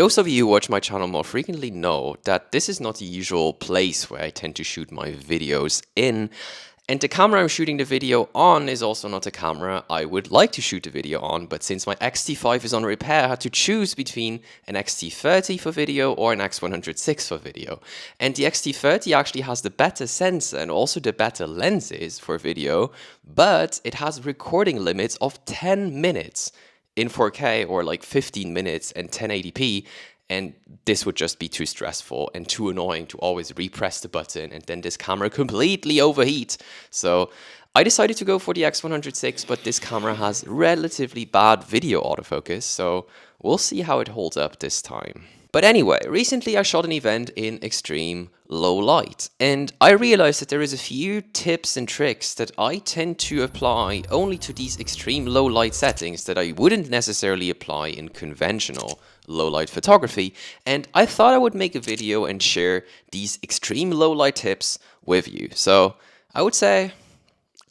Those of you who watch my channel more frequently know that this is not the usual place where I tend to shoot my videos in. And the camera I'm shooting the video on is also not a camera I would like to shoot the video on, but since my X-T5 is on repair, I had to choose between an X-T30 for video or an X106 for video. And the X-T30 actually has the better sensor and also the better lenses for video, but it has recording limits of 10 minutes in 4K or like 15 minutes and 1080p. And this would just be too stressful and too annoying to always repress the button and then this camera completely overheat. So I decided to go for the X106, but this camera has relatively bad video autofocus, so we'll see how it holds up this time. But anyway, recently I shot an event in extreme low light, and I realized that there is a few tips and tricks that I tend to apply only to these extreme low light settings that I wouldn't necessarily apply in conventional low light photography, and I thought I would make a video and share these extreme low light tips with you. So I would say,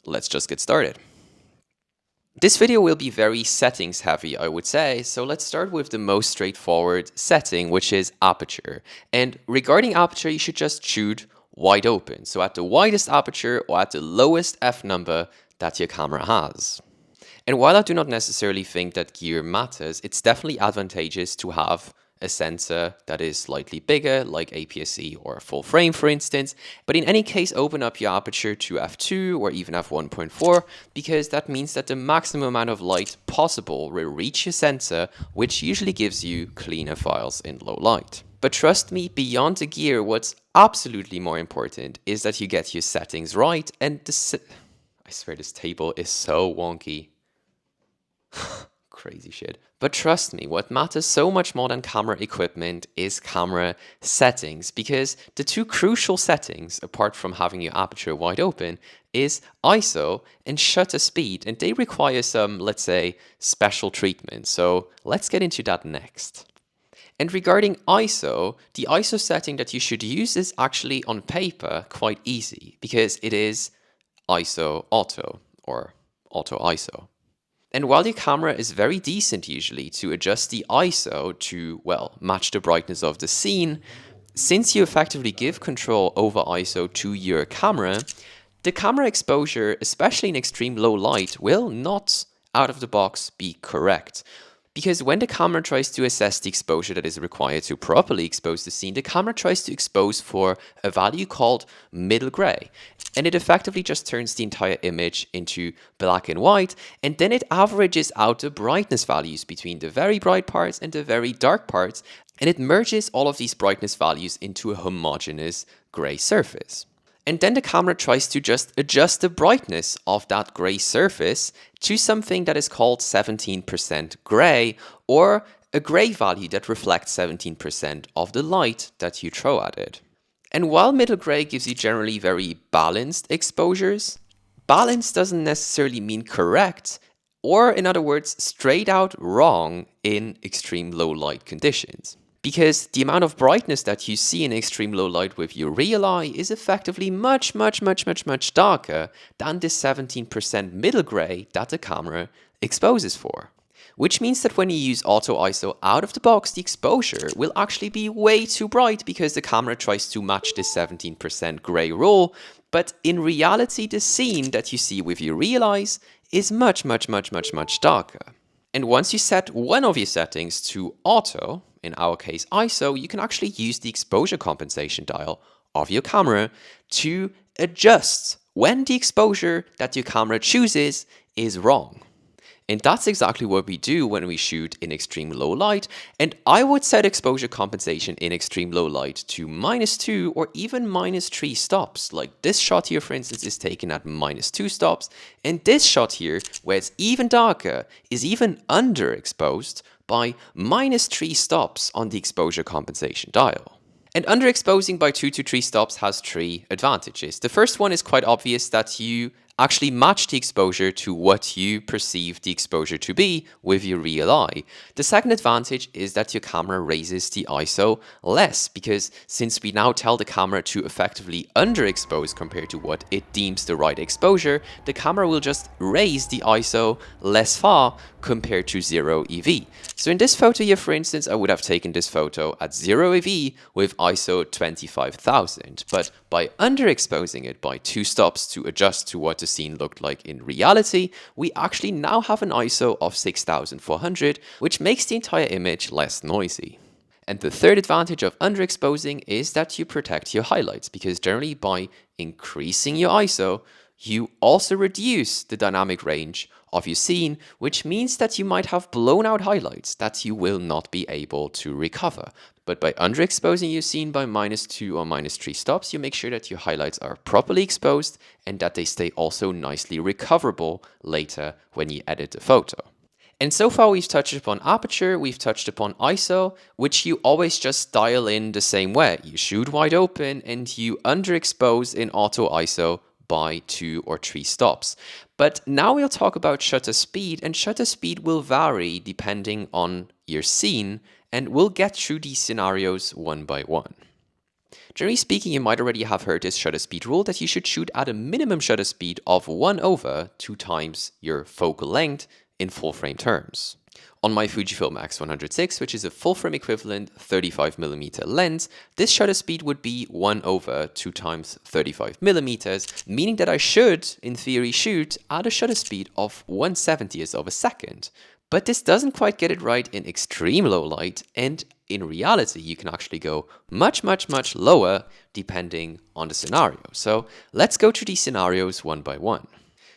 let's just get started. This video will be very settings heavy, I would say, so let's start with the most straightforward setting, which is aperture. And regarding aperture, you should just shoot wide open, so at the widest aperture or at the lowest f number that your camera has. And while I do not necessarily think that gear matters, it's definitely advantageous to have a sensor that is slightly bigger, like APS-C or full frame, for instance. But in any case, open up your aperture to f2 or even f1.4, because that means that the maximum amount of light possible will reach your sensor, which usually gives you cleaner files in low light. But trust me, beyond the gear, what's absolutely more important is that you get your settings right. And I swear this table is so wonky. Crazy shit. But trust me, what matters so much more than camera equipment is camera settings, because the two crucial settings, apart from having your aperture wide open, is ISO and shutter speed, and they require some, let's say, special treatment. So let's get into that next. And regarding ISO, the ISO setting that you should use is actually on paper quite easy, because it is ISO auto or auto ISO. And while your camera is very decent usually to adjust the ISO to, well, match the brightness of the scene, since you effectively give control over ISO to your camera, the camera exposure, especially in extreme low light, will not out of the box be correct. Because when the camera tries to assess the exposure that is required to properly expose the scene, the camera tries to expose for a value called middle gray. And it effectively just turns the entire image into black and white, and then it averages out the brightness values between the very bright parts and the very dark parts, and it merges all of these brightness values into a homogeneous gray surface. And then the camera tries to just adjust the brightness of that gray surface to something that is called 17% gray, or a gray value that reflects 17% of the light that you throw at it. And while middle gray gives you generally very balanced exposures, balance doesn't necessarily mean correct, or in other words, straight out wrong in extreme low light conditions. Because the amount of brightness that you see in extreme low light with your real eye is effectively much darker than the 17% middle gray that the camera exposes for. Which means that when you use auto ISO out of the box, the exposure will actually be way too bright because the camera tries to match this 17% gray rule. But in reality, the scene that you see with your real eyes is much darker. And once you set one of your settings to auto, in our case ISO, you can actually use the exposure compensation dial of your camera to adjust when the exposure that your camera chooses is wrong. And that's exactly what we do when we shoot in extreme low light. And I would set exposure compensation in extreme low light to -2 or even -3 stops. Like this shot here, for instance, is taken at -2 stops. And this shot here, where it's even darker, is even underexposed by -3 stops on the exposure compensation dial. And underexposing by 2 to 3 stops has 3 advantages. The first one is quite obvious, that you actually match the exposure to what you perceive the exposure to be with your real eye. The second advantage is that your camera raises the ISO less, because since we now tell the camera to effectively underexpose compared to what it deems the right exposure, the camera will just raise the ISO less far compared to 0 EV. So in this photo here, for instance, I would have taken this photo at 0 EV with ISO 25,000, but by underexposing it by 2 stops to adjust to what the scene looked like in reality, we actually now have an ISO of 6,400, which makes the entire image less noisy. And the third advantage of underexposing is that you protect your highlights, because generally by increasing your ISO, you also reduce the dynamic range of your scene, which means that you might have blown out highlights that you will not be able to recover. But by underexposing your scene by -2 or -3 stops, you make sure that your highlights are properly exposed and that they stay also nicely recoverable later when you edit the photo. And so far we've touched upon aperture, we've touched upon ISO, which you always just dial in the same way. You shoot wide open and you underexpose in auto ISO by 2 or 3 stops. But now we'll talk about shutter speed, and shutter speed will vary depending on your scene, and we'll get through these scenarios one by one. Generally speaking, you might already have heard this shutter speed rule that you should shoot at a minimum shutter speed of 1/2 times your focal length in full frame terms. On my Fujifilm X106, which is a full frame equivalent 35mm lens, this shutter speed would be 1/2 times 35mm, meaning that I should, in theory, shoot at a shutter speed of 1/70th of a second. But this doesn't quite get it right in extreme low light, and in reality, you can actually go much lower depending on the scenario. So let's go through these scenarios one by one.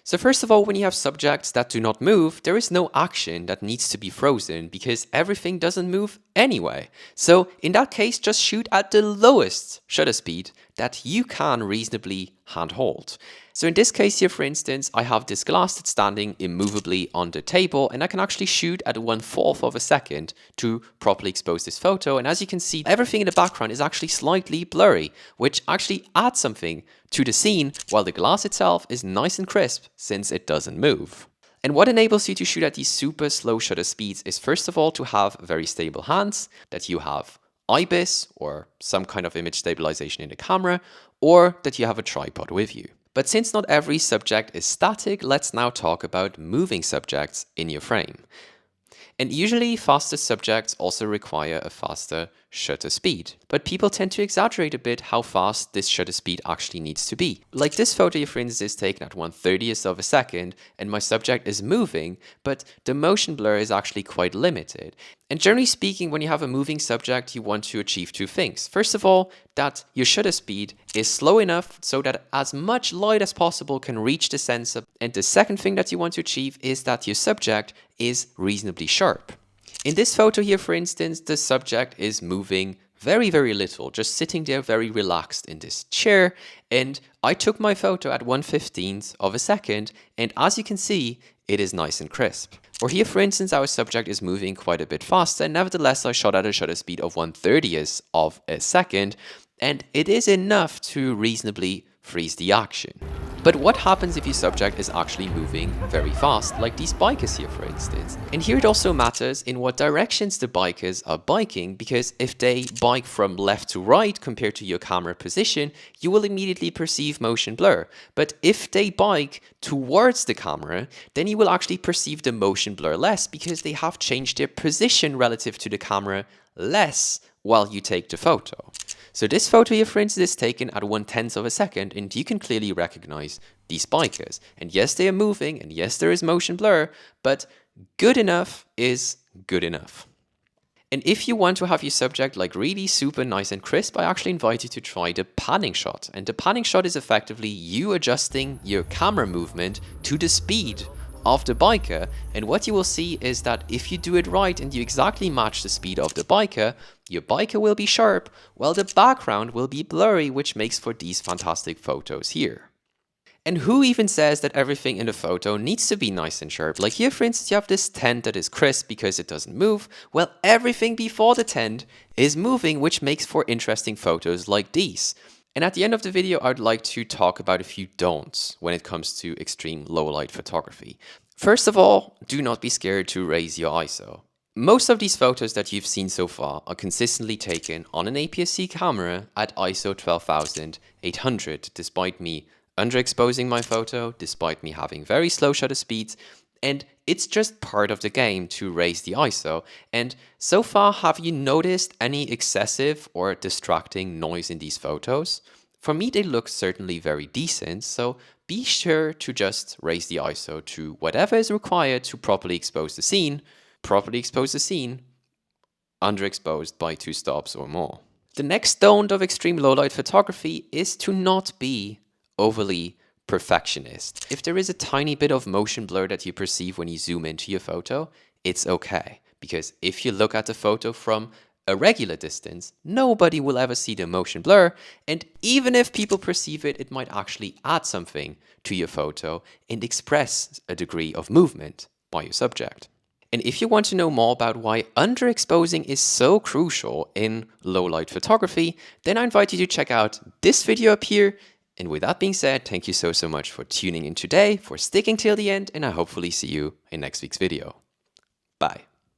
So first of all, when you have subjects that do not move, there is no action that needs to be frozen because everything doesn't move anyway. So in that case, just shoot at the lowest shutter speed that you can reasonably handhold. So in this case here, for instance, I have this glass that's standing immovably on the table, and I can actually shoot at 1/4 of a second to properly expose this photo. And as you can see, everything in the background is actually slightly blurry, which actually adds something to the scene, while the glass itself is nice and crisp since it doesn't move. And what enables you to shoot at these super slow shutter speeds is first of all to have very stable hands, that you have IBIS or some kind of image stabilization in the camera, or that you have a tripod with you. But since not every subject is static, let's now talk about moving subjects in your frame. And usually faster subjects also require a faster shutter speed. But people tend to exaggerate a bit how fast this shutter speed actually needs to be. Like this photo here, for instance, is taken at 1/30th of a second, and my subject is moving, but the motion blur is actually quite limited. And generally speaking, when you have a moving subject, you want to achieve two things. First of all, that your shutter speed is slow enough so that as much light as possible can reach the sensor. And the second thing that you want to achieve is that your subject is reasonably sharp. In this photo here, for instance, the subject is moving very little, just sitting there very relaxed in this chair. And I took my photo at 1/15th of a second, and as you can see, it is nice and crisp. Or here, for instance, our subject is moving quite a bit faster, and nevertheless, I shot at a shutter speed of 1/30th of a second, and it is enough to reasonably freeze the action. But what happens if your subject is actually moving very fast, like these bikers here, for instance? And here it also matters in what directions the bikers are biking, because if they bike from left to right compared to your camera position, you will immediately perceive motion blur. But if they bike towards the camera, then you will actually perceive the motion blur less, because they have changed their position relative to the camera less while you take the photo. So this photo here, for instance, is taken at 1/10th of a second, and you can clearly recognize these bikers. And yes, they are moving, and yes, there is motion blur, but good enough is good enough. And if you want to have your subject like really super nice and crisp, I actually invite you to try the panning shot. And the panning shot is effectively you adjusting your camera movement to the speed of the biker, and what you will see is that if you do it right and you exactly match the speed of the biker, your biker will be sharp, while the background will be blurry, which makes for these fantastic photos here. And who even says that everything in the photo needs to be nice and sharp? Like here, for instance, you have this tent that is crisp because it doesn't move. Well, everything before the tent is moving, which makes for interesting photos like these. And at the end of the video, I'd like to talk about a few don'ts when it comes to extreme low light photography. First of all, do not be scared to raise your ISO. Most of these photos that you've seen so far are consistently taken on an APS-C camera at ISO 12800, despite me underexposing my photo, despite me having very slow shutter speeds, and it's just part of the game to raise the ISO. And so far, have you noticed any excessive or distracting noise in these photos? For me, they look certainly very decent, so be sure to just raise the ISO to whatever is required to properly expose the scene, underexposed by 2 stops or more. The next don't of extreme low light photography is to not be overly perfectionist. If there is a tiny bit of motion blur that you perceive when you zoom into your photo, it's okay. Because if you look at the photo from a regular distance, nobody will ever see the motion blur. And even if people perceive it, it might actually add something to your photo and express a degree of movement by your subject. And if you want to know more about why underexposing is so crucial in low light photography, then I invite you to check out this video up here. And with that being said, thank you so much for tuning in today, for sticking till the end, and I hopefully see you in next week's video. Bye.